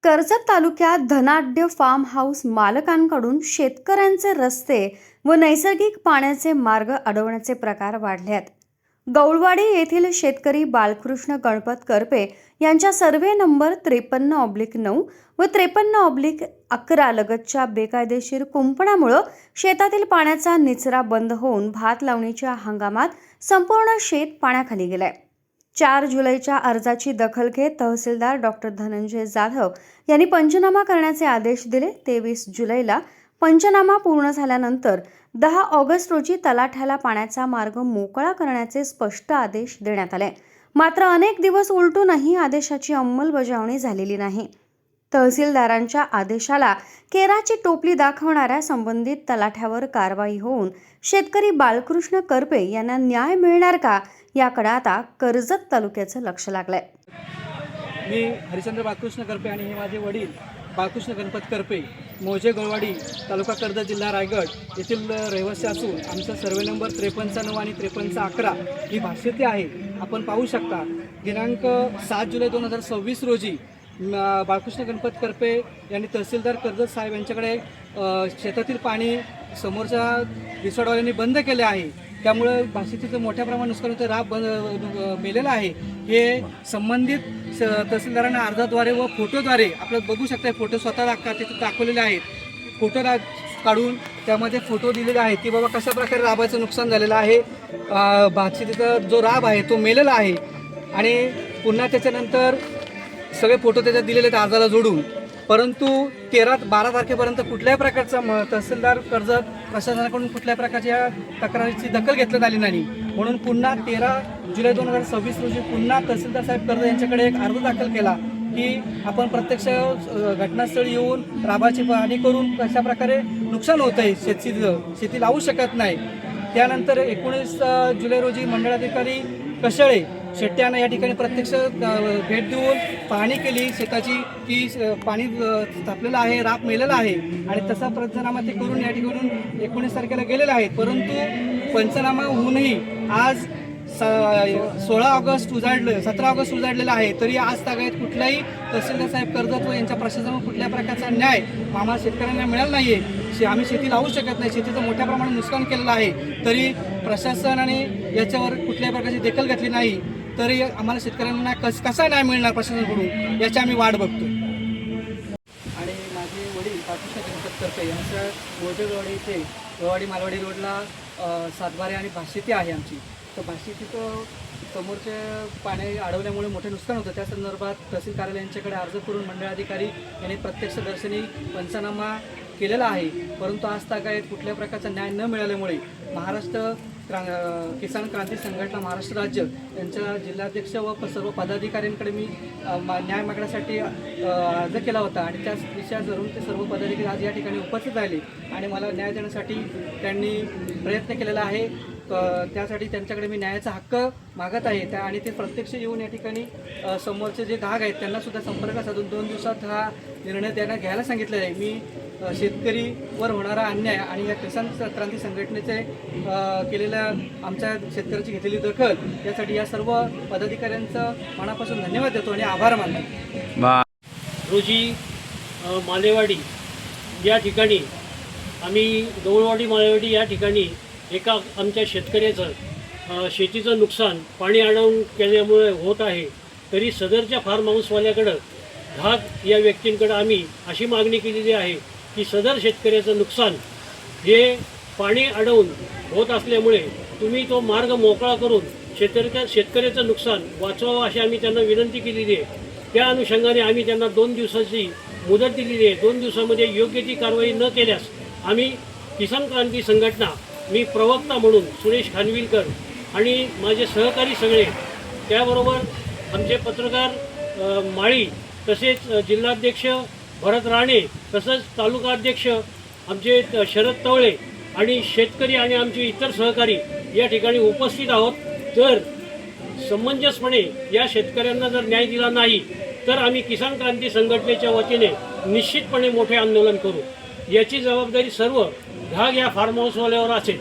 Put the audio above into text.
कर्जत तालुक्यात धनाढ्य form house मालकांकडून शेतकऱ्यांचे रस्ते व नैसर्गिक पाण्याचे मार्ग अडवण्याचे प्रकार वाढले आहेत। गौळवाडी येथील शेतकरी बालकृष्ण गणपत करपे यांच्या सर्वे नंबर 53/9 व 53/11 लगतच्या बेकायदेशीर कुंपणामुळे शेतातील पाण्याचा निचरा बंद होऊन भात लावणीच्या हंगामात संपूर्ण शेत पाण्याखाली गेलंय। 4 जुलैच्या अर्जाची दखल घेत तहसीलदार डॉक्टर धनंजय जाधव यांनी पंचनामा करण्याचे आदेश दिले। 23 जुलैला पंचनामा पूर्ण झाल्यानंतर 10 ऑगस्ट रोजी तलाठ्याला पाण्याचा मार्ग मोकळा करण्याचे स्पष्ट आदेश देण्यात आले। मात्र अनेक दिवस उलटूनही आदेशाची अंमलबजावणी झालेली नाही। तहसीलदारांच्या आदेशाला केराची टोपली दाखवणाऱ्या संबंधित तलाठ्यावर कारवाई होऊन शेतकरी बालकृष्ण करपे यांना न्याय मिळणार का याकडे आता कर्जत तालुक्याचं लक्ष लागलंय। मी हरिचंद्र बालकृष्ण करपे आणि हे माझे वडील बालकृष्ण गणपत करपे मोजे गौळवाडी तालुका कर्जत जिल्हा रायगड येथील रहिवासी असून आमचा सर्वे नंबर 53/9 आणि 53/11 ही भाषेती आहे। आपण पाहू शकता दिनांक 7 जुलै 2026 रोजी बालकृष्ण गणपत करपे यांनी तहसीलदार कर्जत साहेब यांच्याकडे शेतातील पाणी समोरच्या रिसॉर्टवाल्यांनी बंद केले आहे। त्यामुळे भाषेतीचं मोठ्या प्रमाणात नुकसान होतं, राब मेलेला आहे। हे संबंधित तहसीलदारांना अर्जाद्वारे व फोटोद्वारे आपल्याला बघू शकता, फोटो स्वतः तिथे दाखवलेले आहेत। फोटो काढून त्यामध्ये फोटो दिलेले आहेत की बाबा कशा प्रकारे राबाचं नुकसान झालेलं आहे, भाषेतीचा जो राब आहे तो मेलेला आहे। आणि पुन्हा त्याच्यानंतर सगळे फोटो त्याच्यात दिलेले आहेत अर्जाला जोडून। परंतु 12 तारखेपर्यंत कुठल्याही प्रकारचा तहसीलदार कर्जत प्रशासनाकडून कुठल्याही प्रकारच्या तक्रारीची दखल घेतली आली नाही। म्हणून पुन्हा 13 जुलै 2026 रोजी पुन्हा तहसीलदार साहेब कर्जत यांच्याकडे एक अर्ज दाखल केला की आपण प्रत्यक्ष घटनास्थळी येऊन राबाची पाहणी करून कशा प्रकारे नुकसान होत आहे, शेती लावू शकत नाही। त्यानंतर 19 जुलै रोजी मंडळाधिकारी कशळे शेट्ट्यानं या ठिकाणी प्रत्यक्ष भेट देऊन पाहणी केली शेताची की पाणी तापलेलं आहे, राब मेलेला आहे आणि तसा पंचनामा ते करून या ठिकाणून 19 तारखेला गेलेले आहेत। परंतु पंचनामा होऊनही आज 17 ऑगस्ट उजाडलेला आहे, तरी आज तागायत कुठलाही तहसीलदार साहेब कर्जत व यांच्या प्रशासनावर कुठल्या प्रकारचा न्याय आम्हाला शेतकऱ्यांना मिळाला नाही आहे। आम्ही शेती लावू शकत नाही, शेतीचं मोठ्या प्रमाणात नुकसान केलेलं आहे, तरी प्रशासनाने याच्यावर कुठल्याही प्रकारची दखल घेतली नाही। तरी आम्हाला शेतकऱ्यांना कसा न्याय मिळणार प्रशासनाकडून याची आम्ही वाट बघतो। आणि माझे वडील बालकृष्ण गणपत करपे यांचं मोजे गौळवाडी इथे गौळवाडी मालवाडी रोडला सातबारे आणि भाषेती आहे आमची। तर भाषेतीचं समोरच्या पाणी अडवल्यामुळे मोठे नुकसान होतं। त्या संदर्भात तहसील कार्यालयांच्याकडे अर्ज करून मंडळाधिकारी यांनी प्रत्यक्षदर्शनी पंचनामा केलेला आहे। परंतु आज तागायत कुठल्या प्रकारचा न्याय न मिळाल्यामुळे महाराष्ट्र किसान क्रांती संघटना महाराष्ट्र राज्य यांच्या जिल्हाध्यक्ष व सर्व पदाधिकाऱ्यांकडे मी न्याय मागण्यासाठी अर्ज केला होता आणि त्या विषयावरून ते सर्व पदाधिकारी आज या ठिकाणी उपस्थित राहिले आणि मला न्याय देण्यासाठी त्यांनी प्रयत्न केलेला आहे। त्यासाठी त्यांच्याकडे मी न्यायाचा हक्क मागत आहे आणि ते प्रत्यक्ष येऊन या ठिकाणी समोरचे जे ग्राहक आहेत त्यांनासुद्धा संपर्क साधून 2 दिवसात हा निर्णय त्यांना घ्यायला सांगितलेला आहे। मी शेतकरीवर होणारा अन्याय आणि या किसान क्रांती संघटनेचे केलेल्या आमच्या शेतकऱ्याची घेतलेली दखल यासाठी या सर्व पदाधिकाऱ्यांचं मनापासून धन्यवाद देतो आणि आभार मानतो। रोजी मालेवाडी या ठिकाणी आम्ही गौळवाडी मालेवाडी या ठिकाणी एका आमच्या शेतकऱ्याचं शेतीचं नुकसान पाणी अडवून केल्यामुळे होत आहे, तरी सदरच्या फार्म हाऊसवाल्याकडं घाग या व्यक्तींकडं आम्ही अशी मागणी केलेली आहे की सदर शेतकऱ्याचं नुकसान हे पाणी अडवून होत असल्यामुळे तुम्ही तो मार्ग मोकळा करून शेतकऱ्याचं नुकसान वाचवावं अशी आम्ही त्यांना विनंती केलेली आहे। त्या अनुषंगाने आम्ही त्यांना 2 दिवसाची मुदत दिलेली आहे। 2 दिवसामध्ये योग्य ती कारवाई न केल्यास आम्ही किसान क्रांती संघटना, मी प्रवक्ता म्हणून सुरेश खानविलकर आणि माझे सहकारी सगळे, त्याबरोबर आमचे पत्रकार माळी, तसेच जिल्हाध्यक्ष भरत राणे, तसंच तालुका अध्यक्ष आमचे शरद तवळे आणि शेतकरी आणि आमचे इतर सहकारी या ठिकाणी उपस्थित आहोत। तर समंजसपणे या शेतकऱ्यांना जर न्याय दिला नाही तर आम्ही किसान क्रांती संघटनेच्या वतीने निश्चितपणे मोठे आंदोलन करू। याची जबाबदारी सर्व घाग या फार्म हाऊसवाल्यावर असेल।